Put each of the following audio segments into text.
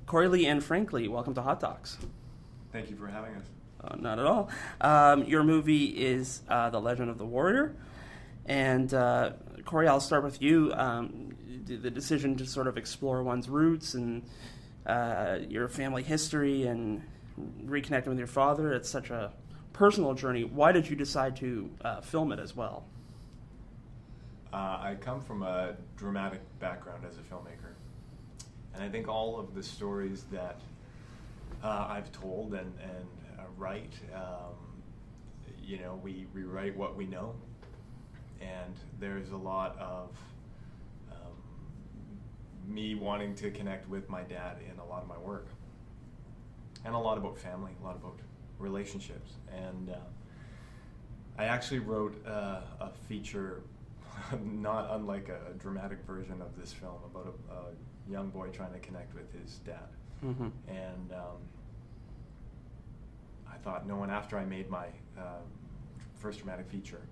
Corey Lee and Frank Lee, welcome to Hot Talks. Thank you for having us. Not at all. Your movie is The Legend of the Warrior. And Corey, I'll start with you. The decision to sort of explore one's roots and your family history and reconnecting with your father, it's such a personal journey. Why did you decide to film it as well? I come from a dramatic background as a filmmaker. And I think all of the stories that I've told and write, we rewrite what we know. And there's a lot of me wanting to connect with my dad in a lot of my work. And a lot about family, a lot about relationships. And I actually wrote a feature, not unlike a dramatic version of this film, about a young boy trying to connect with his dad. Mm-hmm. And I thought, after I made my first dramatic feature,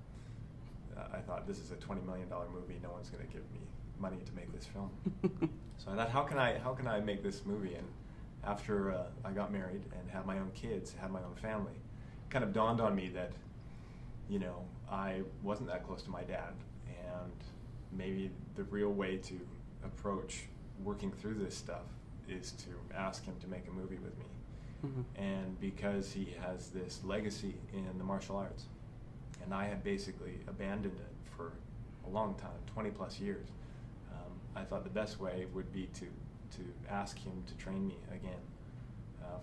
I thought, this is a $20 million movie, no one's going to give me money to make this film. So I thought, how can I make this movie? And after I got married and had my own kids, had my own family, it kind of dawned on me that, I wasn't that close to my dad, and maybe the real way to approach working through this stuff is to ask him to make a movie with me. Mm-hmm. And because he has this legacy in the martial arts, and I had basically abandoned it for a long time, 20 plus years, I thought the best way would be to ask him to train me again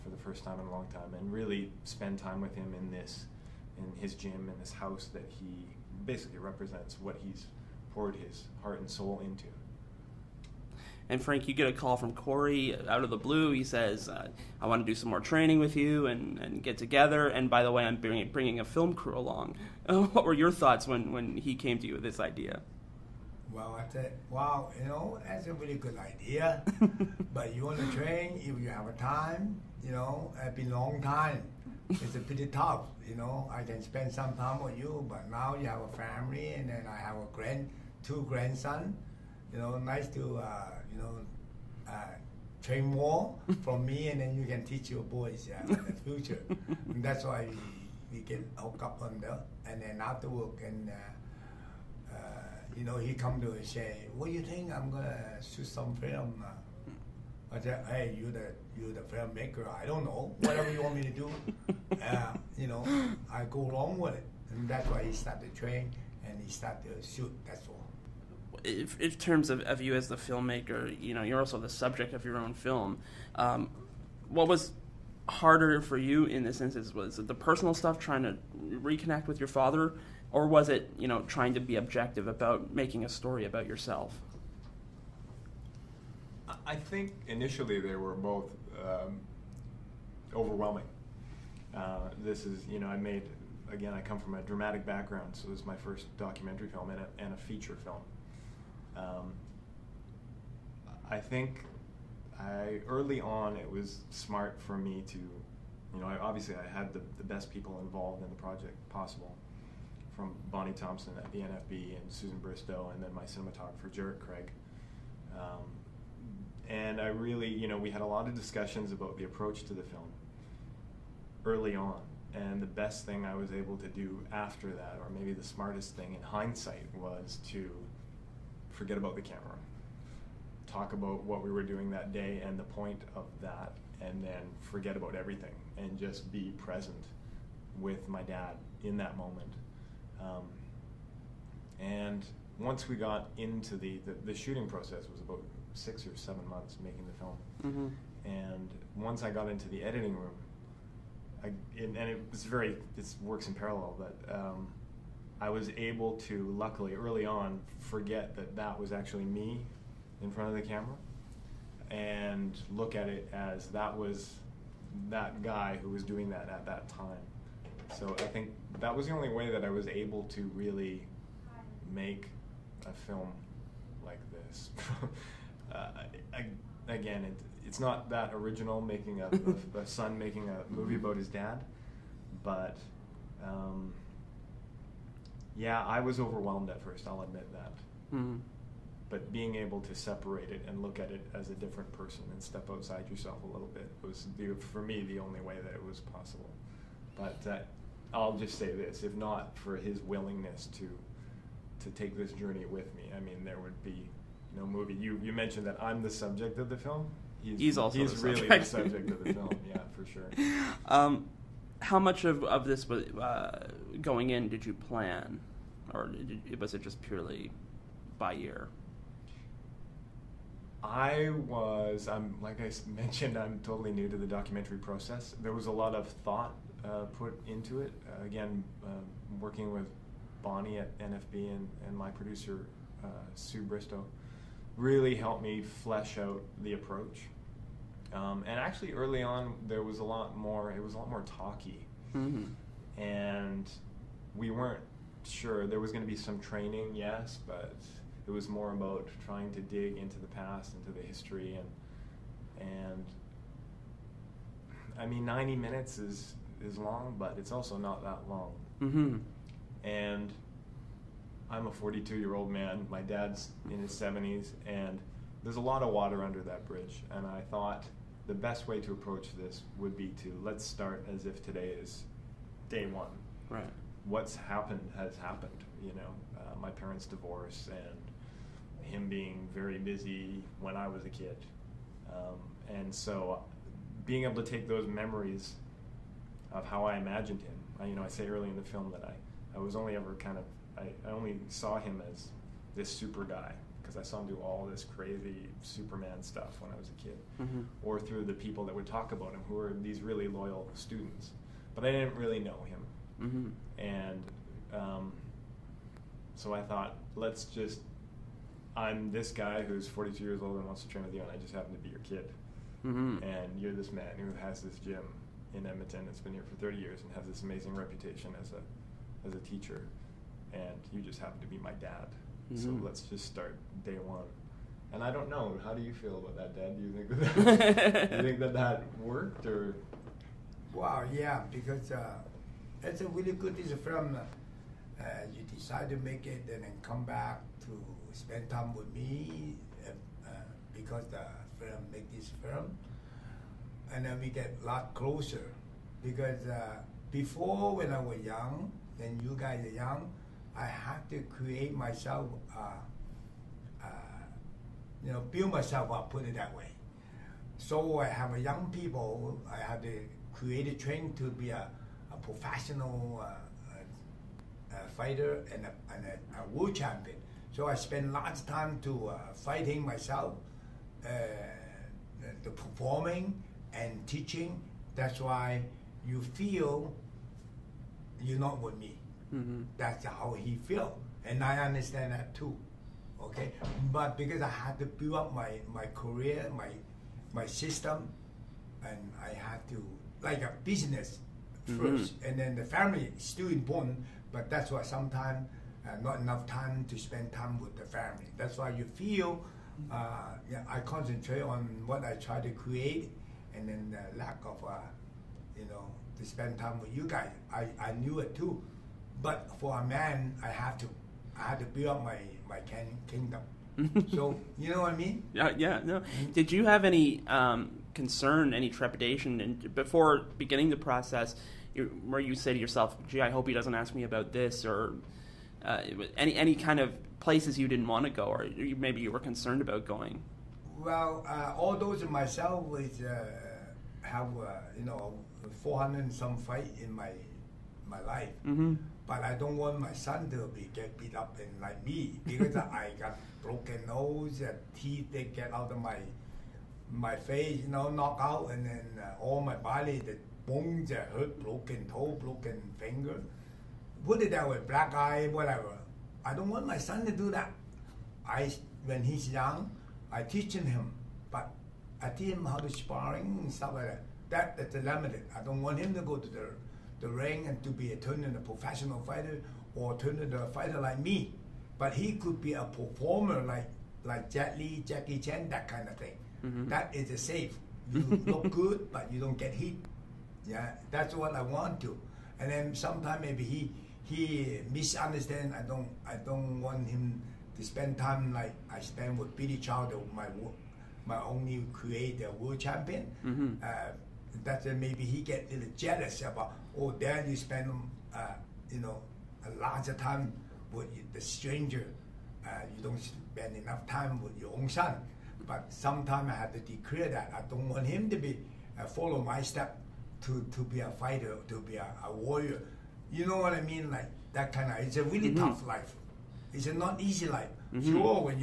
for the first time in a long time, and really spend time with him in his gym, in this house that he basically represents what he's poured his heart and soul into. And Frank, you get a call from Corey out of the blue. He says, I want to do some more training with you and get together. And by the way, I'm bringing a film crew along. What were your thoughts when he came to you with this idea? Well, I said, wow, that's a really good idea. But you want to train if you have a time, it's been a long time. It's a pretty tough, I can spend some time with you, but now you have a family, and then I have two grandsons. Nice to, train more from me, and then you can teach your boys in the future. And that's why we get hooked up on there. And then after work, and he come to say, what do you think? I'm going to shoot some film. I said, hey, you're the filmmaker. I don't know. Whatever you want me to do, I go along with it. And that's why he started to train, and he started to shoot, that's all. In terms of you as the filmmaker, you're also the subject of your own film. What was harder for you in this instance? Was it the personal stuff, trying to reconnect with your father, or was it, trying to be objective about making a story about yourself? I think initially they were both overwhelming. This is, I come from a dramatic background, so this is my first documentary film and a feature film. I think early on it was smart for me to, obviously I had the best people involved in the project possible, from Bonnie Thompson at the NFB and Susan Bristow, and then my cinematographer Jarrett Craig. And I really, we had a lot of discussions about the approach to the film early on, and the best thing I was able to do after that, or maybe the smartest thing in hindsight, was to forget about the camera, talk about what we were doing that day and the point of that, and then forget about everything and just be present with my dad in that moment. And once we got into the shooting process was about 6 or 7 months making the film. Mm-hmm. And once I got into the editing room, and it works in parallel, but I was able to, luckily, early on, forget that was actually me in front of the camera, and look at it as that was that guy who was doing that at that time. So I think that was the only way that I was able to really make a film like this. Again, it's not that original, making a son making a movie about his dad, but yeah, I was overwhelmed at first, I'll admit that. Mm-hmm. but being able to separate it and look at it as a different person and step outside yourself a little bit was, for me, the only way that it was possible. But I'll just say this, if not for his willingness to take this journey with me, I mean, there would be no movie. You mentioned that I'm the subject of the film. He's also the really the subject of the film, yeah, for sure. How much of this was going in did you plan, or was it just purely by ear? Like I mentioned, I'm totally new to the documentary process. There was a lot of thought put into it. Again, working with Bonnie at NFB and my producer, Sue Bristow, really helped me flesh out the approach. And actually, early on, there was a lot more. It was a lot more talky, and we weren't sure. There was going to be some training, yes, but it was more about trying to dig into the past, into the history, and I mean, 90 minutes is long, but it's also not that long. And I'm a 42-year-old man. My dad's in his 70s, and there's a lot of water under that bridge. And I thought the best way to approach this would be to let's start as if today is day one. Right. What's happened has happened. You know, my parents' divorce and him being very busy when I was a kid, and so being able to take those memories of how I imagined him. I say early in the film that I was only ever I only saw him as this super guy because I saw him do all this crazy Superman stuff when I was a kid, or through the people that would talk about him who were these really loyal students. But I didn't really know him, and so I thought, I'm this guy who's 42 years old and wants to train with you, and I just happen to be your kid, and you're this man who has this gym in Edmonton that's been here for 30 years and has this amazing reputation as a teacher, and you just happen to be my dad. So let's just start day one. And I don't know, how do you feel about that, Dad? Do you think that worked, or? Wow, yeah, because it's a really good film. You decide to make it and then come back to spend time with me because the film make this film, and then we get a lot closer. Because before, when I was young, and you guys are young, I had to create myself, build myself up, put it that way. So I have a young people, I have to create a train to be a professional fighter and a world champion. So I spend lots of time to fighting myself, the performing and teaching. That's why you feel you're not with me. That's how he feel, and I understand that too. Okay, but because I had to build up my career, my system, and I had to like a business first, and then the family is still important. But that's why sometimes not enough time to spend time with the family. That's why you feel I concentrate on what I try to create, and then the lack of to spend time with you guys. I knew it too, but for a man, I had to build up my kingdom. So you know what I mean? Yeah. No. Did you have any concern, any trepidation, before beginning the process, where you say to yourself, "Gee, I hope he doesn't ask me about this," or any kind of places you didn't want to go, or maybe you were concerned about going? Well, all those myself is have 400 and some fight in my life, but I don't want my son to get beat up and like me, because I got broken nose, teeth they get out of my face, knock out, and then all my body, the bones are hurt, broken toe, broken finger. Put it that way, black eye, whatever. I don't want my son to do that. When he's young, I teaching him, but I teach him how to sparring and stuff like that. That's limited. I don't want him to go to the ring and to be turned into a professional fighter or turned into a fighter like me. But he could be a performer like Jet Li, Jackie Chan, that kind of thing. That is safe. You look good, but you don't get hit. Yeah, that's what I want to. And then sometimes maybe he misunderstand. I don't want him to spend time like I spend with Billy Child, my only creator, world champion. That maybe he get a little jealous about, oh, Dad, you spend a larger time with the stranger. You don't spend enough time with your own son. But sometimes I have to declare that I don't want him to be follow my step to be a fighter, to be a warrior. You know what I mean? Like that kind of. It's a really tough life. It's a not easy life. Sure, when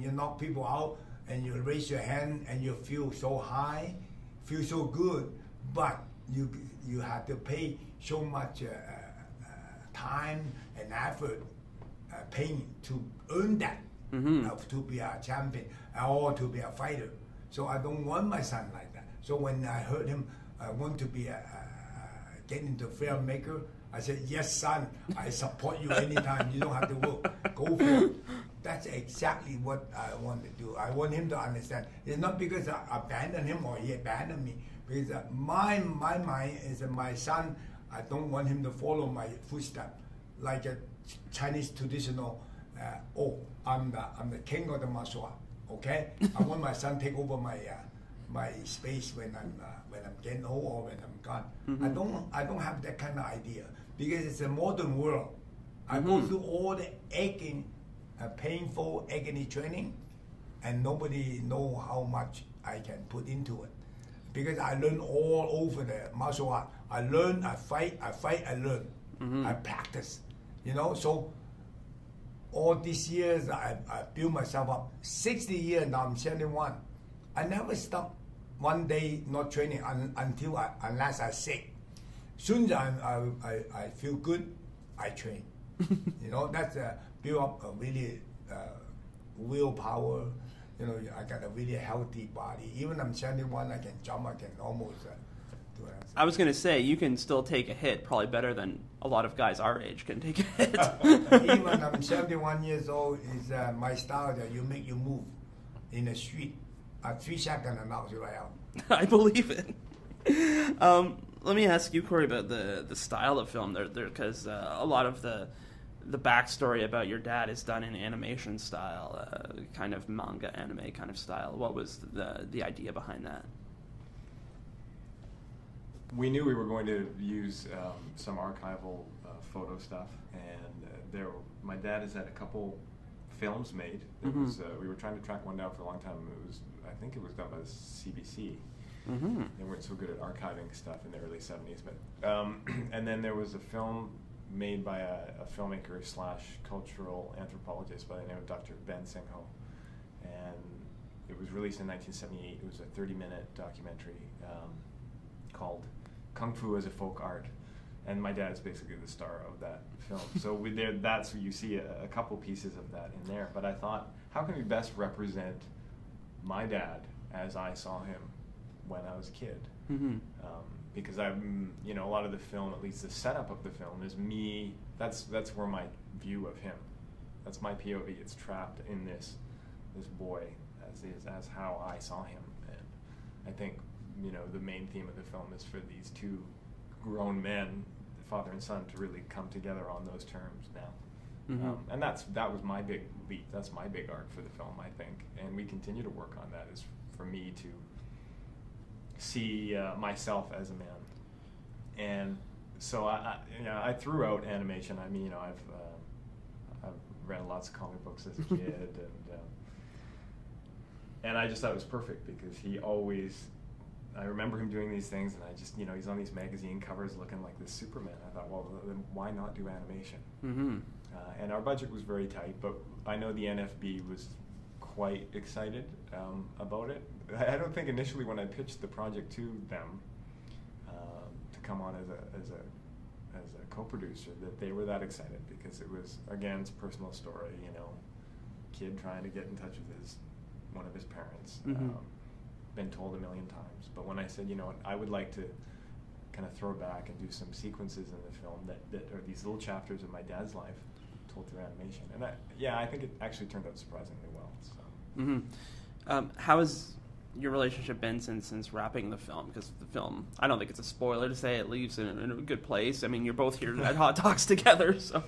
you knock people out and you raise your hand and you feel so high, feel so good, but you have to pay so much time and effort, pain to earn that, to be a champion or to be a fighter. So I don't want my son like that. So when I heard him want to be get into filmmaker, I said, yes, son, I support you anytime. You don't have to work. Go for it. That's exactly what I want to do. I want him to understand. It's not because I abandoned him or he abandoned me. Because my mind is that my son, I don't want him to follow my footsteps. Like a Chinese traditional, I'm the king of the martial art. Okay? I want my son take over my space when I'm getting old or when I'm gone. I don't have that kind of idea because it's a modern world. I go through all the aching, painful agony training, and nobody know how much I can put into it because I learn all over the martial art. I learn, I fight, I learn, I practice. So all these years I built myself up. 60 years now, I'm 71. I never stop one day not training unless I'm sick. Soon as I feel good, I train. That's build up a really willpower. I got a really healthy body. Even I'm 71, I can jump, I can almost do it. I was going to say, you can still take a hit probably better than a lot of guys our age can take a hit. Even I'm 71 years old, is my style that you move in the street. 3 seconds and out, you're right out. I believe it. Let me ask you, Corey, about the style of film there, because a lot of the backstory about your dad is done in animation style, kind of manga anime kind of style. What was the idea behind that? We knew we were going to use some archival photo stuff, and my dad has had a couple films made. We were trying to track one down for a long time. I think it was done by the CBC. They weren't so good at archiving stuff in the early 70s, but and then there was a film made by a filmmaker / cultural anthropologist by the name of Dr. Ben Singho, and it was released in 1978. It was a 30-minute documentary called Kung Fu as a Folk Art, and my dad's basically the star of that film. So that's where you see a couple pieces of that in there. But I thought, how can we best represent my dad as I saw him when I was a kid? Because a lot of the film, at least the setup of the film, is me. That's where my view of him. That's my POV. It's trapped in this boy as how I saw him. And I think the main theme of the film is for these two grown men, father and son, to really come together on those terms now. And that was my big leap. That's my big arc for the film, I think. And we continue to work on that, is for me to see myself as a man. And so I threw out animation. I mean, I've read lots of comic books as a kid, and I just thought it was perfect because he always. I remember him doing these things, and I just, he's on these magazine covers looking like this Superman. I thought, well, then why not do animation? And our budget was very tight, but I know the NFB was quite excited about it. I don't think initially when I pitched the project to them to come on as a co-producer that they were that excited, because it was, again, it's a personal story. Kid trying to get in touch with one of his parents. Been told a million times, but when I said, I would like to kind of throw back and do some sequences in the film that are these little chapters of my dad's life told through animation, and I think it actually turned out surprisingly well. So. How is your relationship been since wrapping the film? Because the film, I don't think it's a spoiler to say it leaves in a good place. I mean, you're both here at Hot Talks together, so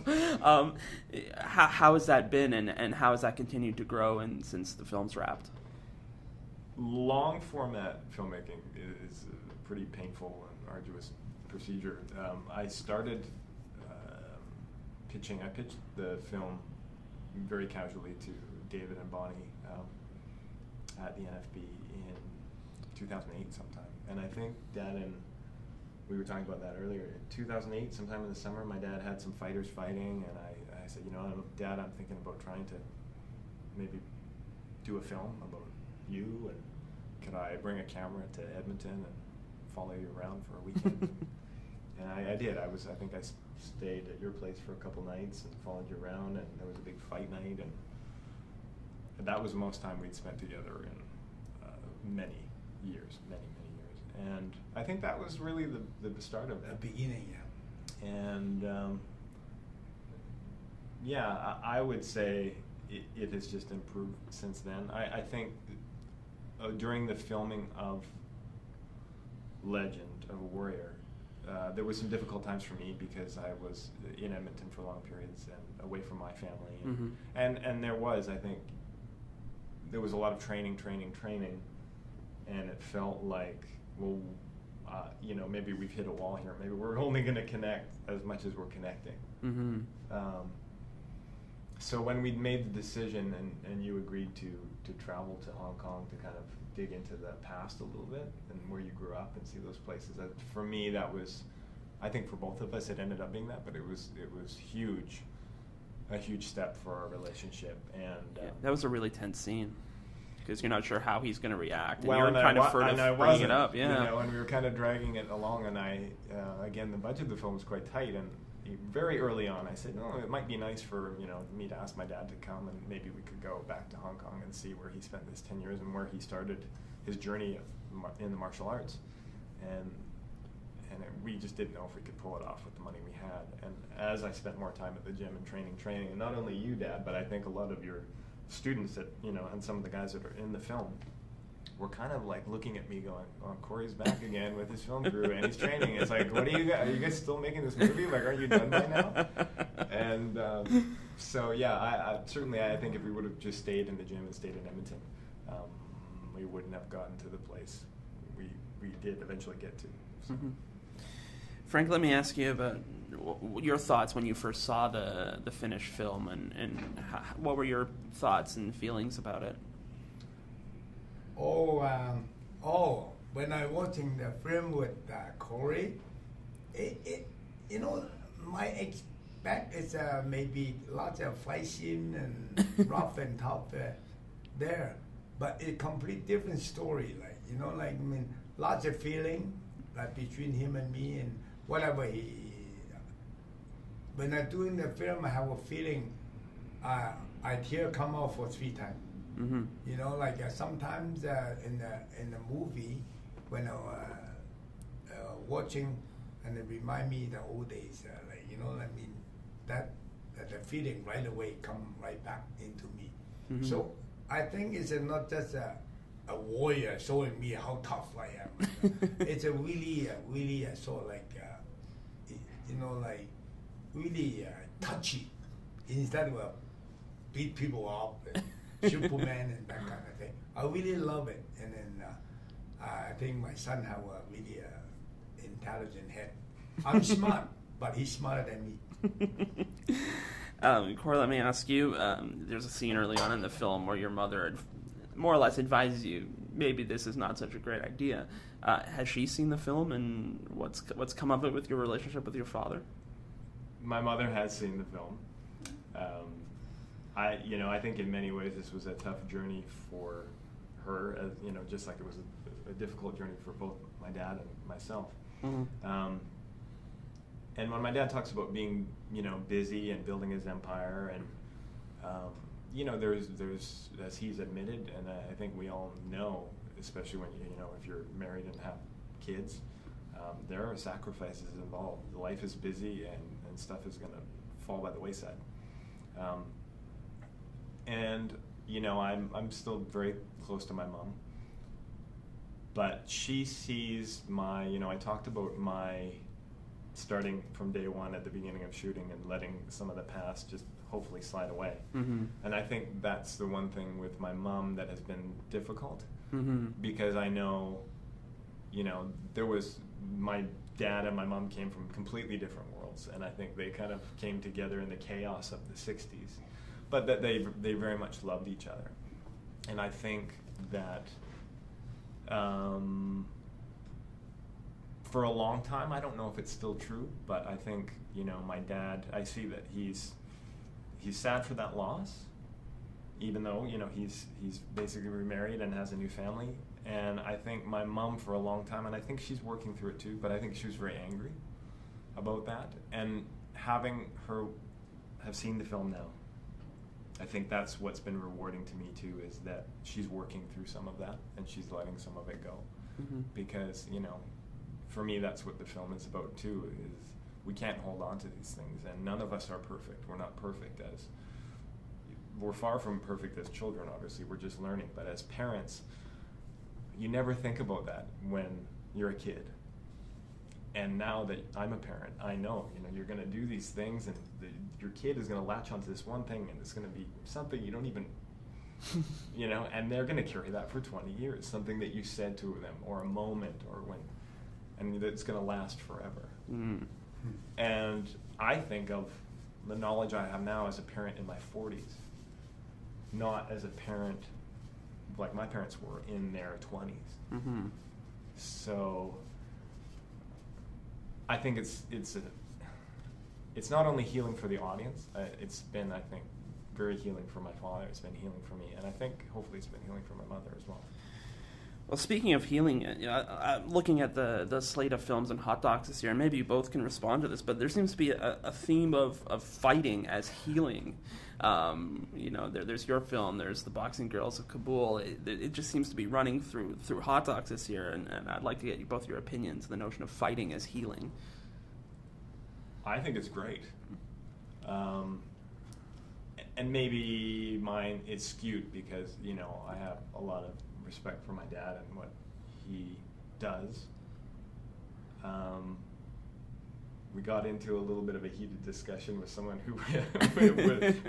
how has that been, and how has that continued to grow since the film's wrapped? Long format filmmaking is a pretty painful and arduous procedure. I started pitching. I pitched the film very casually to David and Bonnie at the NFB in 2008 sometime. And I think Dad and we were talking about that earlier. In 2008, sometime in the summer, my dad had some fighters fighting, and I said, Dad, I'm thinking about trying to maybe do a film about you, and could I bring a camera to Edmonton and follow you around for a weekend? And I did. I think I stayed at your place for a couple nights and followed you around, and there was a big fight night, and that was the most time we'd spent together in many years. And I think that was really the start of it. The beginning, yeah. And I would say it has just improved since then. I think during the filming of Legend of a Warrior, there were some difficult times for me because I was in Edmonton for long periods and away from my family. And there was, I think, there was a lot of training, and it felt like, well, maybe we've hit a wall here. Maybe we're only going to connect as much as we're connecting. So when we'd made the decision and you agreed to travel to Hong Kong to kind of dig into the past a little bit and where you grew up and see those places, for me that was, I think for both of us it ended up being that, but it was huge, a huge step for our relationship. And that was a really tense scene because you're not sure how he's going to react, and well, you're and kind of bringing it up, and we were kind of dragging it along, and again, the budget of the film was quite tight, and very early on I said, no, it might be nice for me to ask my dad to come, and maybe we could go back to Hong Kong and see where he spent his 10 years and where he started his journey in the martial arts, and we just didn't know if we could pull it off with the money we had. And as I spent more time at the gym and training, and not only you, Dad, but I think a lot of your students that and some of the guys that are in the film were kind of like looking at me going, oh, Corey's back again with his film crew and he's training. It's like, what are you guys still making this movie? Like, aren't you done by now? And so yeah, I certainly think if we would have just stayed in the gym and stayed in Edmonton, we wouldn't have gotten to the place we did eventually get to. So. Frank, let me ask you about your thoughts when you first saw the finished film, and what were your thoughts and feelings about it? When I watching the film with Corey, it my expect is maybe lots of fight scene and rough and tough there, but a complete different story. Lots of feeling like between him and me, and whatever when I'm doing the film, I have a feeling I tear come out for 3 times. Sometimes in the movie when I watching, and it remind me the old days, that the feeling right away come right back into me. So I think it's not just a warrior showing me how tough I am. It's a really sort of really touchy, instead of beat people up and Superman and that kind of thing. I really love it, and then I think my son have a really intelligent head. I'm smart, but he's smarter than me. Corey, let me ask you, there's a scene early on in the film where your mother more or less advises you, maybe this is not such a great idea. Has she seen the film, and what's come of it with your relationship with your father? My mother has seen the film. I think in many ways this was a tough journey for her, as just like it was a difficult journey for both my dad and myself. And when my dad talks about being, busy and building his empire, and there's as he's admitted, and I think we all know, especially when if you're married and have kids, there are sacrifices involved. Life is busy, and stuff is going to fall by the wayside. And I'm still very close to my mom, But she sees my, I talked about my starting from day one at the beginning of shooting and letting some of the past just hopefully slide away. Mm-hmm. And I think that's the one thing with my mom that has been difficult, Mm-hmm. because I know, there was, my dad and my mom came from completely different worlds, and I think they kind of came together in the chaos of the 60s, but that they very much loved each other. And I think that for a long time, I don't know if it's still true, but I think, my dad, I see that he's sad for that loss, even though, he's basically remarried and has a new family. And I think my mom for a long time, and I think she's working through it too, but I think she was very angry about that. And having her have seen the film now, I think that's what's been rewarding to me too, is that she's working through some of that and she's letting some of it go. Mm-hmm. Because, for me, that's what the film is about too, is we can't hold on to these things, and none of us are perfect. We're not perfect we're far from perfect as children, obviously, we're just learning. But as parents, you never think about that when you're a kid. And now that I'm a parent, I know, you're going to do these things, and your kid is going to latch onto this one thing, and it's going to be something you don't even, and they're going to carry that for 20 years, something that you said to them, or a moment, and it's going to last forever. Mm. And I think of the knowledge I have now as a parent in my 40s, not as a parent like my parents were in their 20s. Mm-hmm. So I think it's not only healing for the audience. It's been, I think, very healing for my father. It's been healing for me, and I think hopefully it's been healing for my mother as well. Well, speaking of healing, looking at the slate of films and hot docs this year, and maybe you both can respond to this, but there seems to be a theme of fighting as healing. There's your film, there's The Boxing Girls of Kabul. It just seems to be running through hot docs this year, and I'd like to get both your opinions on the notion of fighting as healing. I think it's great. And maybe mine is skewed because, I have a lot of respect for my dad and what he does. We got into a little bit of a heated discussion with someone who we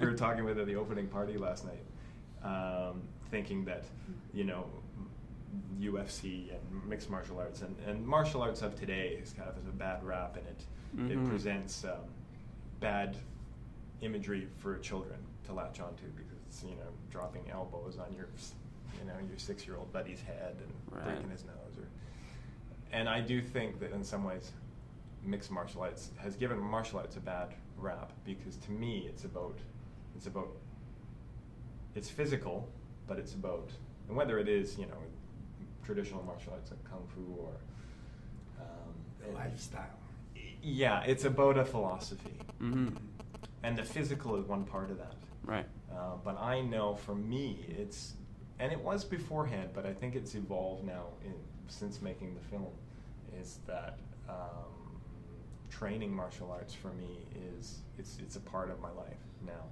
were talking with at the opening party last night, thinking that, UFC and mixed martial arts and martial arts of today is kind of as a bad rap, and it presents bad imagery for children to latch onto, because it's, dropping elbows on your 6-year-old buddy's head and breaking his nose. And I do think that in some ways mixed martial arts has given martial arts a bad rap, because to me it's physical, but it's about, and whether it is, traditional martial arts like Kung Fu or lifestyle. Yeah, it's about a philosophy. Mm-hmm. And the physical is one part of that. Right. But I know for me, and it was beforehand, but I think it's evolved now since making the film, is that training martial arts for me it's a part of my life now.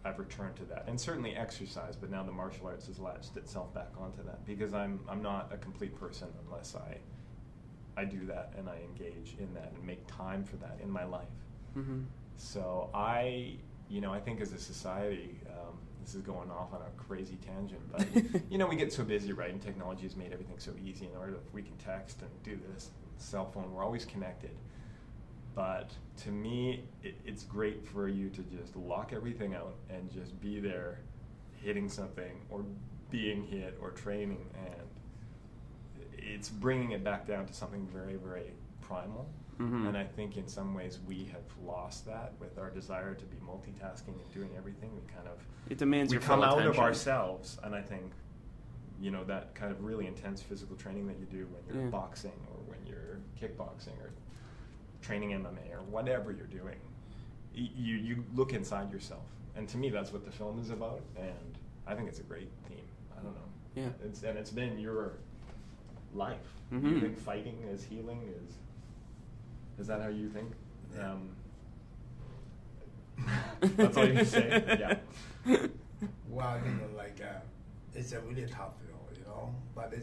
I've returned to that, and certainly exercise, but now the martial arts has latched itself back onto that, because I'm not a complete person unless I do that and I engage in that and make time for that in my life. Mm-hmm. So I think as a society, this is going off on a crazy tangent, but we get so busy, right? And technology has made everything so easy. In order we can text and do this, cell phone, we're always connected. But to me, it's great for you to just lock everything out and just be there, hitting something or being hit or training, and it's bringing it back down to something very, very primal. Mm-hmm. And I think in some ways we have lost that with our desire to be multitasking and doing everything. It demands your full come out attention. of ourselves, and I think that kind of really intense physical training that you do when you're boxing or when you're kickboxing or training MMA or whatever you're doing, you look inside yourself, and to me that's what the film is about, and I think it's a great theme. I don't know. Yeah. It's been your life. Mm-hmm. You think fighting is healing? Is that how you think? That's all you can say. Yeah. Well, it's a really tough film, but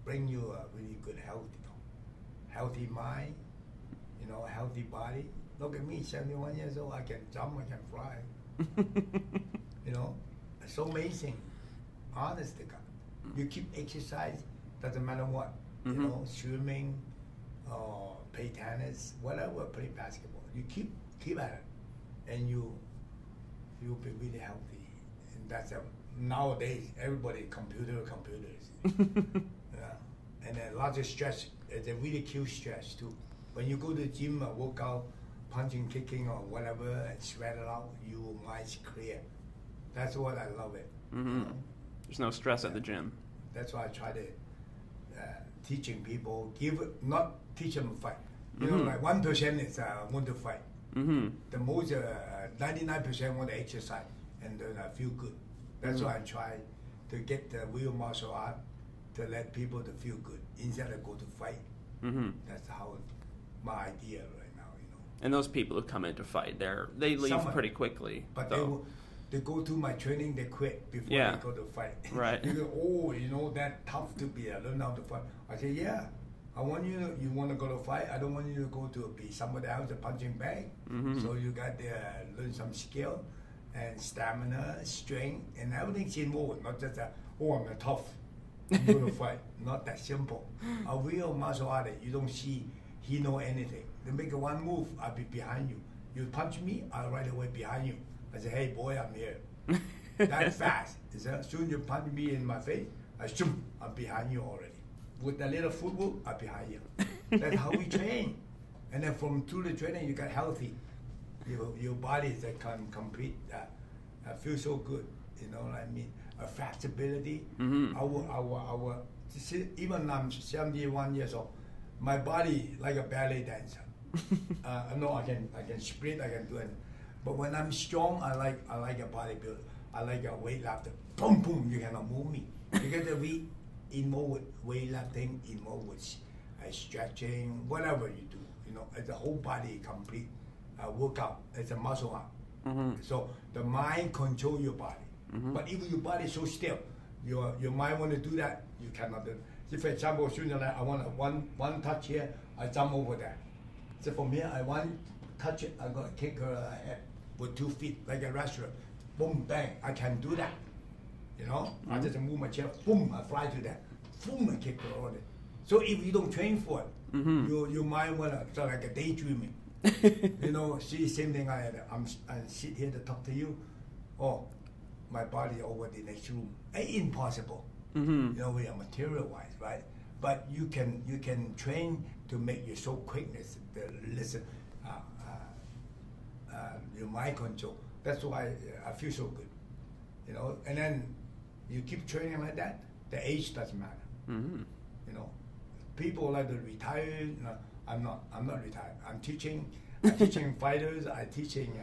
bring you a really good health, healthy mind, healthy body. Look at me, 71 years old. I can jump, I can fly. It's so amazing. Honest to God, you keep exercise. Doesn't matter what. Swimming, or play tennis, whatever. Play basketball. You keep at it, and you'll be really healthy. And that's nowadays everybody computers. Yeah. And then lots of stress. It's a really cute stress too. When you go to the gym or work out, punching, kicking, or whatever, and sweat it out, your mind's clear. That's what I love it. There's no stress at the gym. That's why I try to teaching people, not teach them to fight. Like 1% is want to fight. The most 99% want to exercise and feel good. That's why I try to get the real martial art to let people to feel good instead of go to fight. That's how my idea right now. And those people who come in to fight, they leave pretty quickly. But they go to my training, they quit before they go to fight. Right. You go, that tough to be learn how to fight. I say, yeah. I want you want to go to fight. I don't want you to go to be somebody else, a punching bag. So you got to learn some skill and stamina, strength, and everything's involved. Not just I'm a tough. I'm going to fight. Not that simple. A real martial artist, you don't see he know anything. They make one move, I'll be behind you. You punch me, I'll right away behind you. I say, hey boy, I'm here. That fast. As soon as you punch me in my face, I'm behind you already. With a little footwork, I'm behind you. That's how we train. And then through the training, you get healthy. Your body is complete. Feel so good. You know what I mean? Flexibility. Even I'm 71 years old. My body like a ballet dancer. I know I can sprint, I can do it. But when I'm strong, I like a bodybuilder. I like a weightlifter. Boom, boom, you cannot move me. Because we involved with weightlifting, involved with stretching, whatever you do. It's a whole body complete workout. It's a muscle art. So the mind control your body. But if your body is so still, your mind want to do that, you cannot do it. So for example, I want one touch here, I jump over there. So from here, I want touch it, I'm going to kick her head with 2 feet, like a wrestler. Boom, bang, I can do that. I just move my chair, boom, I fly to that. Boom, I kick her on it. So if you don't train for it, your mind will start like a daydreaming. See, same thing I sit here to talk to you. Oh, my body over the next room. Impossible. We are material-wise, right? But you can train to make your soul quickness, your mind control. That's why I feel so good. And then you keep training like that, the age doesn't matter. People like to retire. No, I'm not retired. I'm teaching fighters. I'm teaching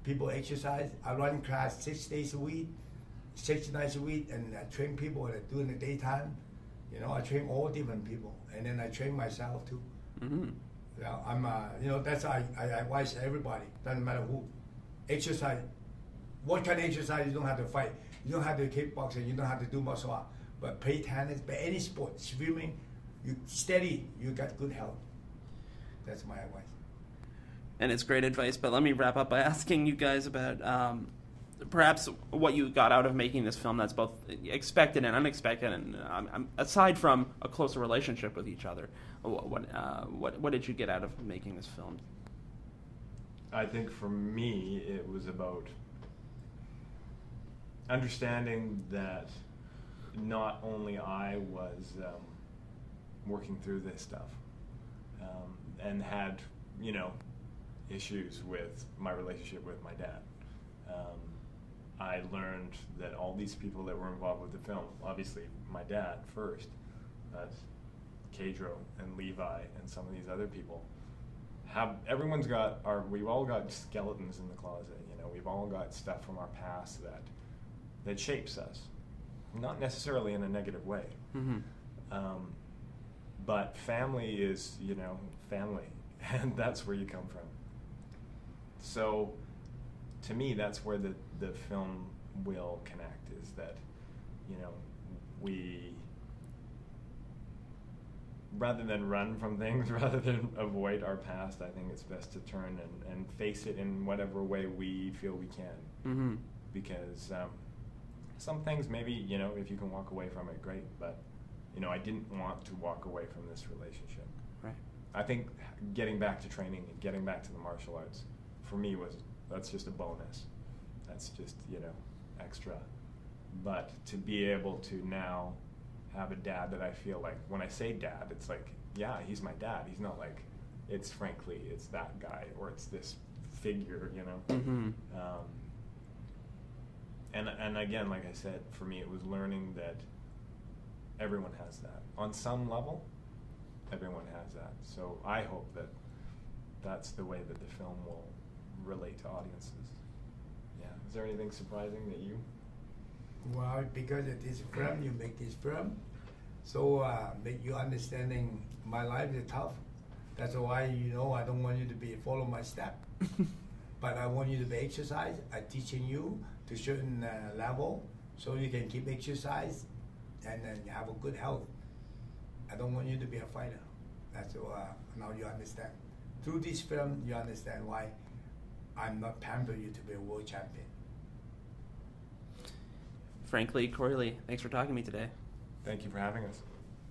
people exercise. I run class 6 days a week, 6 nights a week, and I train people that do in the daytime. I train all different people, and then I train myself too. I'm that's I advise everybody. Doesn't matter who, exercise. What kind of exercise? You don't have to fight. You don't have to kickboxing. You don't have to do martial art. But play tennis, but any sport, swimming, you steady. You got good health. That's my advice. And it's great advice. But let me wrap up by asking you guys about perhaps what you got out of making this film that's both expected and unexpected, and aside from a closer relationship with each other, what did you get out of making this film? I think for me, it was about understanding that not only I was working through this stuff and had, issues with my relationship with my dad. I learned that all these people that were involved with the film, obviously my dad first, but Cadro and Levi and some of these other people, we've all got skeletons in the closet. We've all got stuff from our past that shapes us, not necessarily in a negative way. But family is, family, and that's where you come from. So, to me, that's where the film will connect, is that, rather than run from things, rather than avoid our past, I think it's best to turn and face it in whatever way we feel we can. Mm-hmm. Because some things, maybe, if you can walk away from it, great. But, I didn't want to walk away from this relationship. Right. I think getting back to training and getting back to the martial arts, for me, that's just a bonus. That's just, extra. But to be able to now have a dad that I feel like, when I say dad, it's like, yeah, he's my dad. He's not like, it's that guy, or it's this figure, Mm-hmm. And again, like I said, for me, it was learning that everyone has that. On some level, everyone has that. So I hope that that's the way that the film will relate to audiences. Yeah. Is there anything surprising that you... Well, because of this film, you make this film, so make you understanding my life is tough. That's why, I don't want you to be follow my step. But I want you to be exercise. I'm teaching you to certain level, so you can keep exercise and then have a good health. I don't want you to be a fighter. That's now you understand. Through this film, you understand why I'm not pampering you to be a world champion. Frankly, Corey Lee, thanks for talking to me today. Thank you for having us.